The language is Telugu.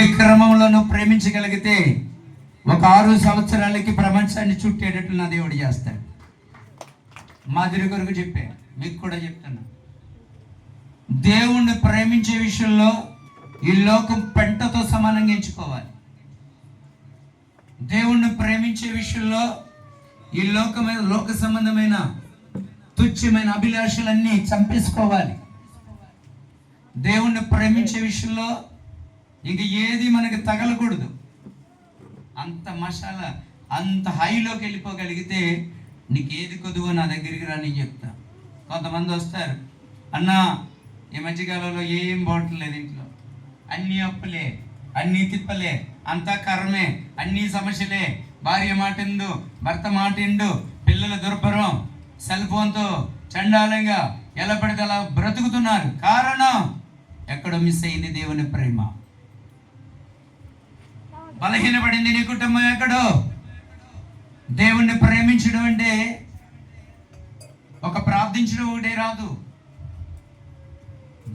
ఏ క్రమంలో నువ్వు ప్రేమించగలిగితే ఒక 6 సంవత్సరాలకి ప్రపంచాన్ని చుట్టేటట్లు నా దేవుడు చేస్తాడు. మాదిరి కొరకు చెప్పే మీకు కూడా చెప్తున్నా, దేవుణ్ణి ప్రేమించే విషయంలో ఈ లోకం పెంటతో సమానంగా ఎంచుకోవాలి. దేవుణ్ణి ప్రేమించే విషయంలో ఈ లోక సంబంధమైన తుచ్చమైన అభిలాషలన్నీ చంపేసుకోవాలి. దేవుణ్ణి ప్రేమించే విషయంలో ఇంక ఏది మనకి తగలకూడదు. అంత మసాలా అంత హైలోకి వెళ్ళిపోగలిగితే నీకు ఏది కొదువో నా దగ్గరికి రా నేను చెప్తా. కొంతమంది వస్తారు, అన్నా ఈ మధ్యకాలంలో ఏం బాగుంటలేదు, ఇంట్లో అన్నీ అప్పులే, అన్నీ తిప్పలే, అంతా కర్మే, అన్నీ సమస్యలే, భార్య మాటిండు, భర్త మాటిండు, పిల్లల దుర్భరం, సెల్ ఫోన్తో చండాలంగా ఎలా పడితే అలా బ్రతుకుతున్నారు. కారణం ఎక్కడో మిస్ అయింది దేవుని ప్రేమ. బలహీనపడింది నీ కుటుంబం ఎక్కడో. దేవుణ్ణి ప్రేమించడం అంటే ఒక ప్రార్థించడం ఒకటే రాదు.